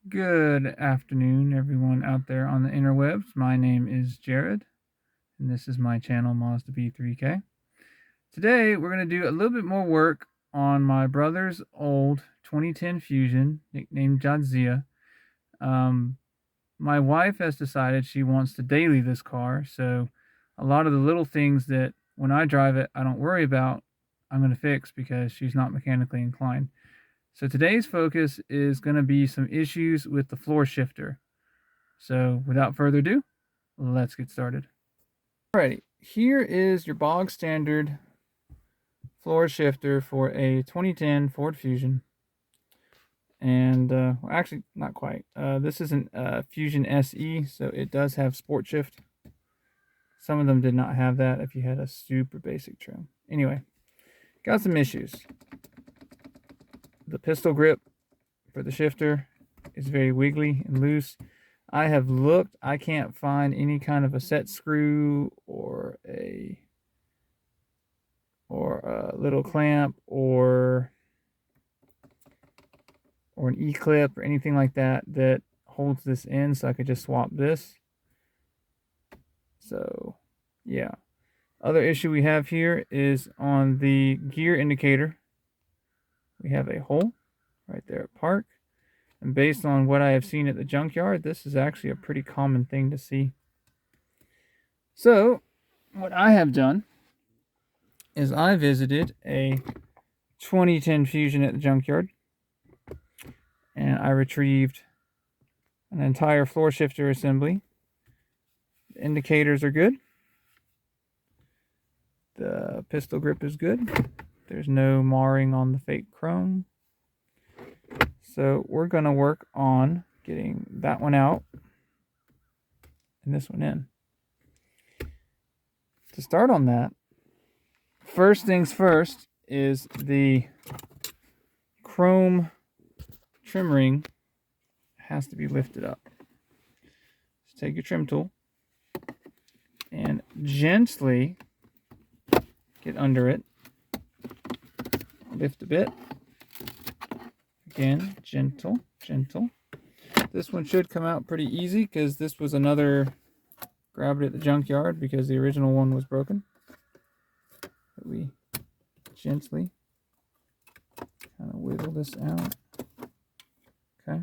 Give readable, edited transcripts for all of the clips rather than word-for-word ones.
Good afternoon, everyone out there on the interwebs. My name is Jared, and this is my channel, Mazda B3K. Today, we're going to do a little bit more work on my brother's old 2010 Fusion, nicknamed Jadzia. Um, my wife has decided she wants to daily this car, so a lot of the little things that when I drive it, I don't worry about, I'm going to fix because she's not mechanically inclined. So today's focus is going to be some issues with the floor shifter. So without further ado, let's get started. Alrighty, here is your bog standard floor shifter for a 2010 Ford Fusion. And well, actually, not quite. This isn't Fusion SE, so it does have sport shift. Some of them did not have that if you had a super basic trim. Anyway, got some issues. The pistol grip for the shifter is very wiggly and loose. I have looked, I can't find any kind of a set screw or a little clamp or an E-clip or anything like that that holds this in, so I could just swap this. So yeah, other issue we have here is on the gear indicator. We have a hole right there at park, and based on what I have seen at the junkyard, this is actually a pretty common thing to see. So what I have done is I visited a 2010 Fusion at the junkyard, and I retrieved an entire floor shifter assembly. The indicators are good. The pistol grip is good. There's no marring on the fake chrome. So we're going to work on getting that one out and this one in. To start on that, first things first is the chrome trim ring has to be lifted up. So take your trim tool and gently get under it. Lift a bit. Again, gentle. This one should come out pretty easy because this was another grabbed it at the junkyard because the original one was broken. But we gently kind of wiggle this out. Okay.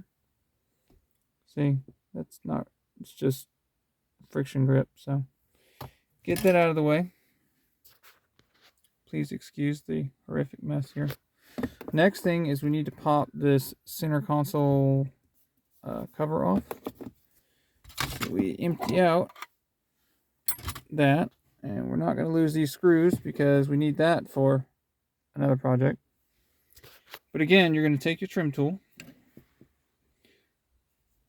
See, that's not, it's just friction grip. So get that out of the way. Please excuse the horrific mess here. Next thing is we need to pop this center console cover off. So we empty out that, and we're not going to lose these screws because we need that for another project. But again, you're going to take your trim tool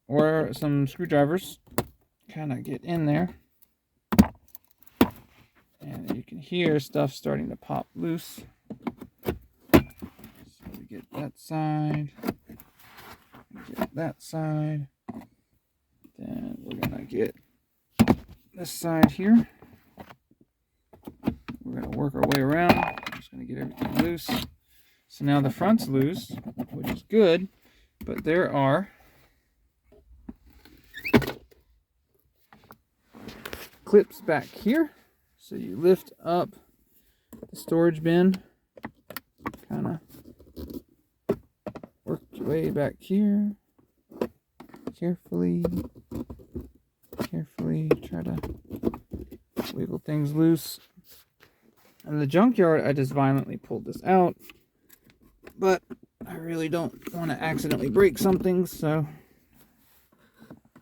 or some screwdrivers, kind of get in there, and you can hear stuff starting to pop loose. So we get that side, get that side, then we're going to get this side here. We're going to work our way around. I'm just going to get everything loose. So now the front's loose, which is good, but there are clips back here. So you lift up the storage bin, kind of work your way back here, carefully try to wiggle things loose. In the junkyard, I just violently pulled this out, but I really don't want to accidentally break something, so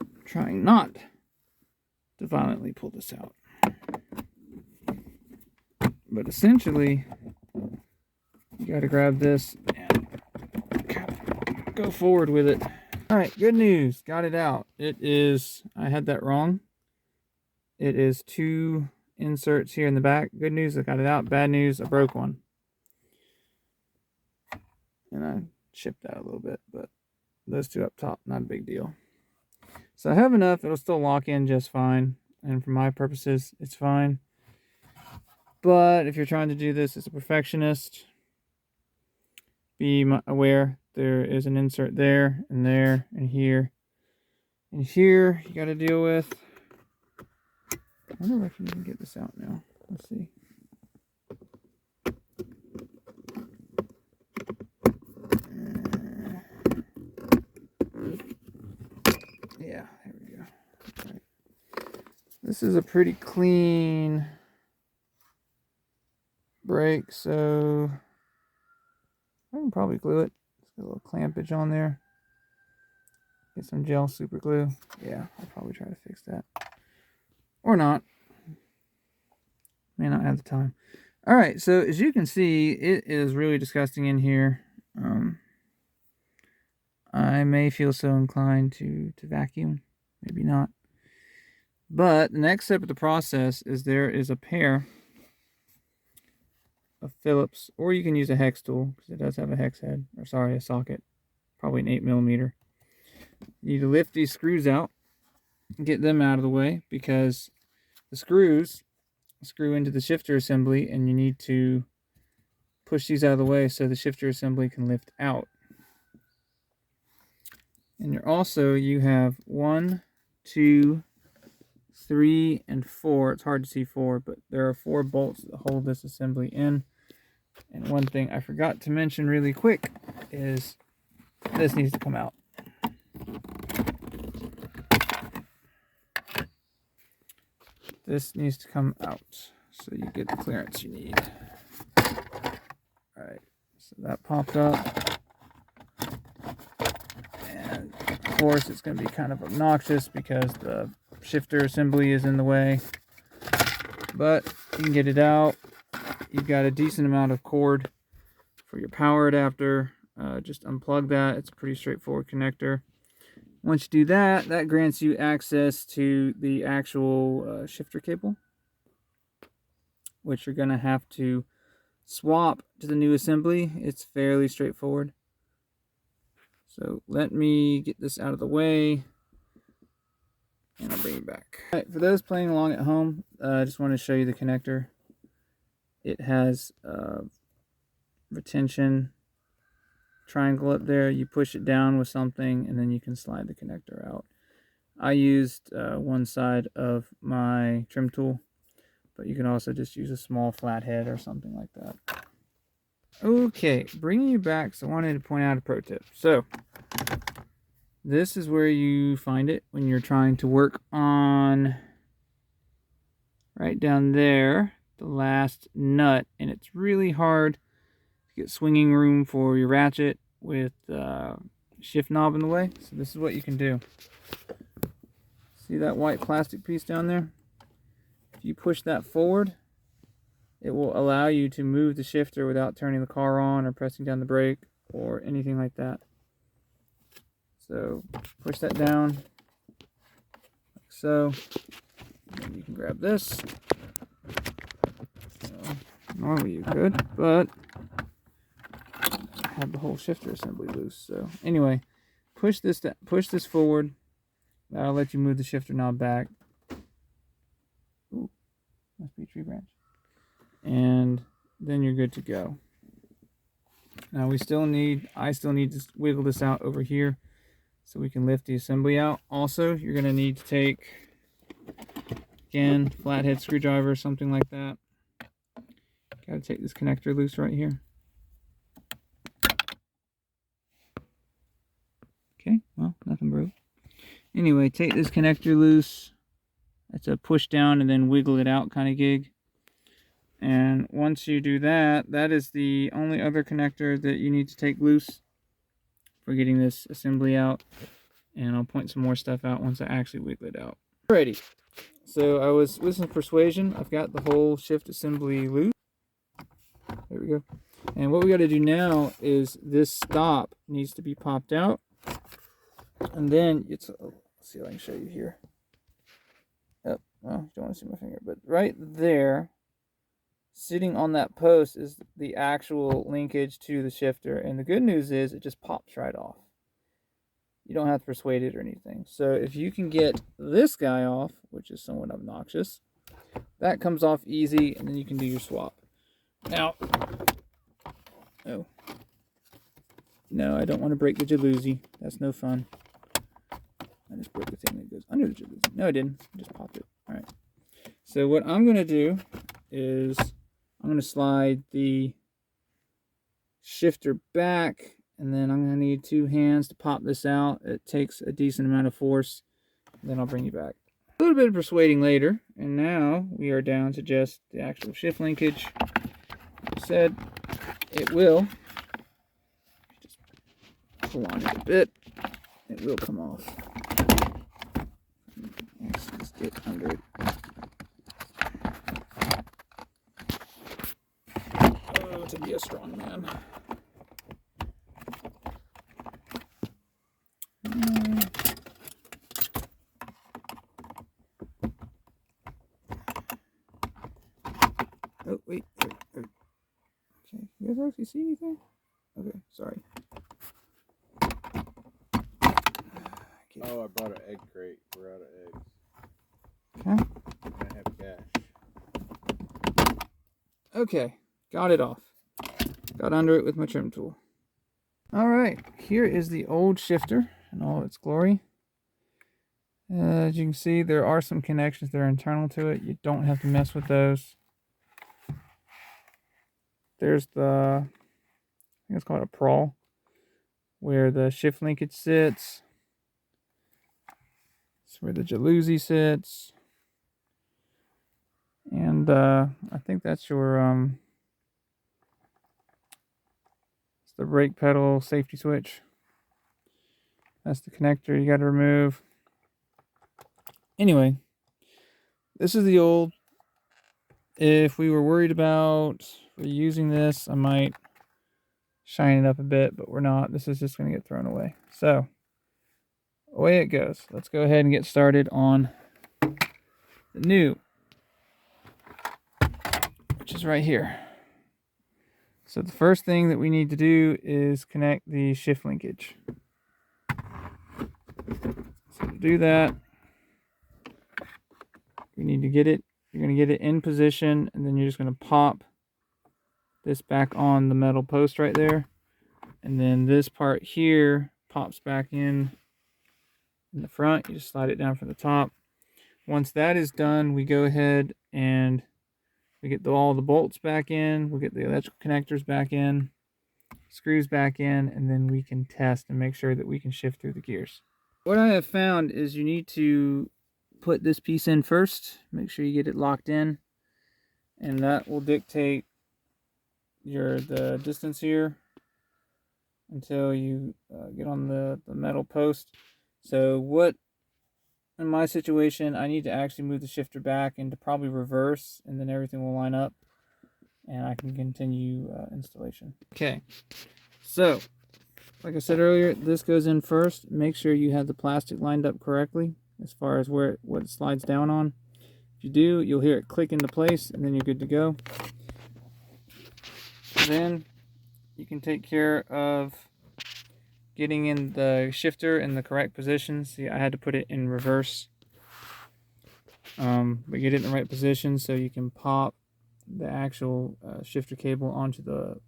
I'm trying not to violently pull this out. But essentially, you got to grab this and go forward with it. All right, good news, got it out. It is, I had that wrong. It is 2 inserts here in the back. Good news, I got it out. Bad news, I broke one. And I chipped that a little bit, but those 2 up top, not a big deal. So I have enough, it'll still lock in just fine. And for my purposes, it's fine. But if you're trying to do this as a perfectionist, be aware there is an insert there, and here. And here you got to deal with. I wonder if I can even get this out now. Let's see. Yeah, there we go. All right. This is a pretty clean brake, so I can probably glue it. Just got a little clampage on there. Get some gel super glue. Yeah, I'll probably try to fix that. Or not. May not have the time. Alright, so as you can see, it is really disgusting in here. I may feel so inclined to vacuum. Maybe not. But the next step of the process is there is a pair of Phillips, or you can use a hex tool because it does have a hex head, or sorry, a socket, probably an 8mm. You need to lift these screws out and get them out of the way because the screws screw into the shifter assembly, and you need to push these out of the way so the shifter assembly can lift out. And you have 1, 2, 3, and 4. It's hard to see 4, but there are 4 bolts that hold this assembly in. And one thing I forgot to mention really quick is this needs to come out. This needs to come out so you get the clearance you need. Alright, so that popped up. And of course it's going to be kind of obnoxious because the shifter assembly is in the way. But you can get it out. You've got a decent amount of cord for your power adapter. Just unplug that. It's a pretty straightforward connector. Once you do that, that grants you access to the actual shifter cable, which you're going to have to swap to the new assembly. It's fairly straightforward. So let me get this out of the way, and I'll bring it back. All right, for those playing along at home, I just want to show you the connector. It has retention triangle up there. You push it down with something and then you can slide the connector out. I used one side of my trim tool, but you can also just use a small flathead or something like that. Okay, bringing you back, so I wanted to point out a pro tip. So this is where you find it when you're trying to work on right down there, the last nut, and it's really hard to get swinging room for your ratchet with shift knob in the way. So this is what you can do. See that white plastic piece down there? If you push that forward, it will allow you to move the shifter without turning the car on or pressing down the brake or anything like that. So push that down like so. And then you can grab this. Normally you could, but I have the whole shifter assembly loose. So anyway, push this forward. That'll let you move the shifter knob back. Ooh, must be a tree branch. And then you're good to go. Now I still need to wiggle this out over here so we can lift the assembly out. Also, you're going to need to take, again, flathead screwdriver, something like that. Got to take this connector loose right here. Okay, well, nothing broke. Anyway, take this connector loose. That's a push down and then wiggle it out kind of gig. And once you do that, that is the only other connector that you need to take loose for getting this assembly out. And I'll point some more stuff out once I actually wiggle it out. Alrighty, so I was with some persuasion. I've got the whole shift assembly loose. There we go. And what we got to do now is this stop needs to be popped out. And then let's see if I can show you here. Oh, well, you don't want to see my finger, but right there, sitting on that post, is the actual linkage to the shifter. And the good news is it just pops right off. You don't have to persuade it or anything. So if you can get this guy off, which is somewhat obnoxious, that comes off easy, and then you can do your swap. Now, oh, No, I don't want to break the jalousie. That's no fun. I just broke the thing that goes under the jalousie. No, I didn't. I just popped it. All right. So what I'm going to do is I'm going to slide the shifter back, and then I'm going to need 2 hands to pop this out. It takes a decent amount of force. Then I'll bring you back. A little bit of persuading later, and now we are down to just the actual shift linkage. Like I said, it will just pull on it a bit. It will come off. Let's just get under it. Oh, to be a strong man. Oh, wait. Okay. You guys actually see anything? Okay, sorry. Oh, I bought an egg crate. We're out of eggs. Okay. I have cash. Okay, got it off. Got under it with my trim tool. Alright, here is the old shifter in all its glory. As you can see, there are some connections that are internal to it. You don't have to mess with those. There's the, I think it's called a prawl, where the shift linkage sits. It's where the jalousie sits. And I think that's your, it's the brake pedal safety switch. That's the connector you got to remove. Anyway, this is the old. If we were worried about reusing this, I might shine it up a bit, but we're not. This is just going to get thrown away. So, away it goes. Let's go ahead and get started on the new, which is right here. So the first thing that we need to do is connect the shift linkage. So to do that, we need to get it. You're going to get it in position, and then you're just going to pop this back on the metal post right there. And then this part here pops back in the front. You just slide it down from the top. Once that is done, we go ahead and we get all the bolts back in. We'll get the electrical connectors back in, screws back in, and then we can test and make sure that we can shift through the gears. What I have found is you need to put this piece in first. Make sure you get it locked in, and that will dictate the distance here until you get on the metal post. So what, in my situation, I need to actually move the shifter back into probably reverse, and then everything will line up and I can continue installation. Okay, so like I said earlier, this goes in first. Make sure you have the plastic lined up correctly as far as what it slides down on. If you do, you'll hear it click into place, and then you're good to go. Then you can take care of getting in the shifter in the correct position. See, I had to put it in reverse. But get it in the right position so you can pop the actual shifter cable onto the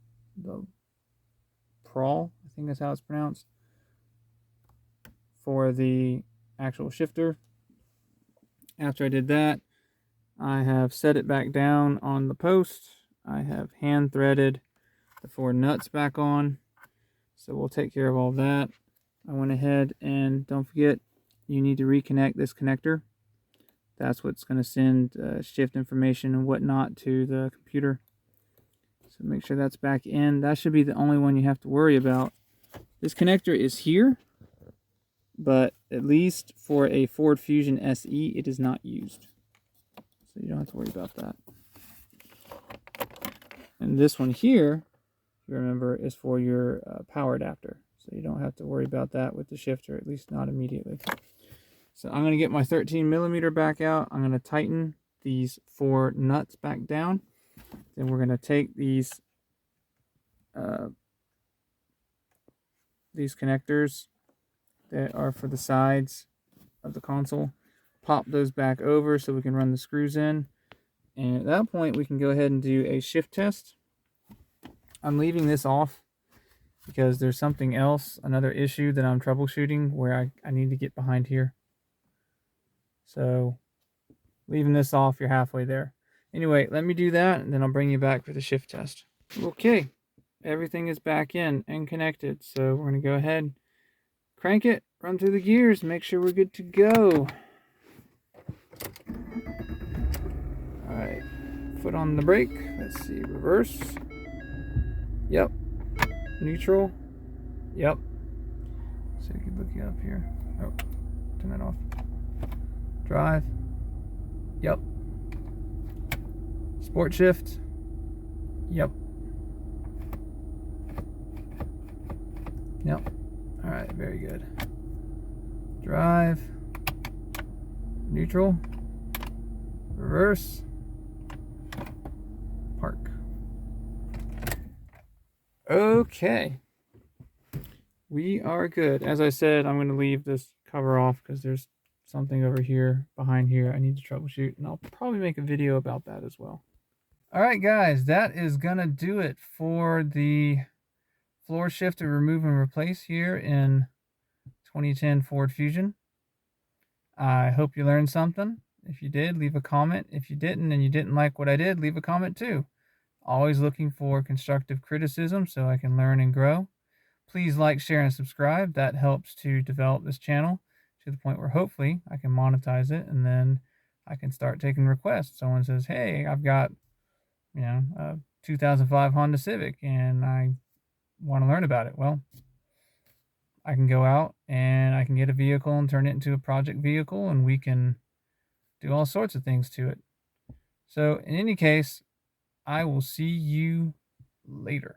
prawl, I think that's how it's pronounced, for the actual shifter. After I did that, I have set it back down on the post. I have hand threaded the 4 nuts back on, so we'll take care of all that. I went ahead and don't forget, you need to reconnect this connector. That's what's going to send shift information and whatnot to the computer. So make sure that's back in. That should be the only one you have to worry about. This connector is here, but at least for a Ford Fusion SE, it is not used. So you don't have to worry about that. And this one here, if you remember, is for your power adapter. So you don't have to worry about that with the shifter, at least not immediately. So I'm going to get my 13mm back out. I'm going to tighten these 4 nuts back down. Then we're going to take these connectors that are for the sides of the console, pop those back over so we can run the screws in. And at that point, we can go ahead and do a shift test. I'm leaving this off because there's something else, another issue that I'm troubleshooting where I need to get behind here. So leaving this off, you're halfway there. Anyway, let me do that and then I'll bring you back for the shift test. Okay, everything is back in and connected. So we're gonna go ahead, crank it, run through the gears, make sure we're good to go. All right, foot on the brake. Let's see, reverse. Yep. Neutral. Yep. So you can look you up here. Oh, turn that off. Drive. Yep. Sport shift. Yep. Yep. All right, very good. Drive. Neutral. Reverse. Park. Okay. We are good. As I said, I'm going to leave this cover off because there's something over here, behind here, I need to troubleshoot, and I'll probably make a video about that as well. All right, guys, that is going to do it for the floor shift to remove and replace here in 2010 Ford Fusion. I hope you learned something. If you did, leave a comment. If you didn't and you didn't like what I did, leave a comment too. Always looking for constructive criticism so I can learn and grow. Please like, share, and subscribe. That helps to develop this channel to the point where hopefully I can monetize it, and then I can start taking requests. Someone says, hey, I've got, a 2005 Honda Civic and I want to learn about it. Well, I can go out and I can get a vehicle and turn it into a project vehicle, and we can do all sorts of things to it. So in any case, I will see you later.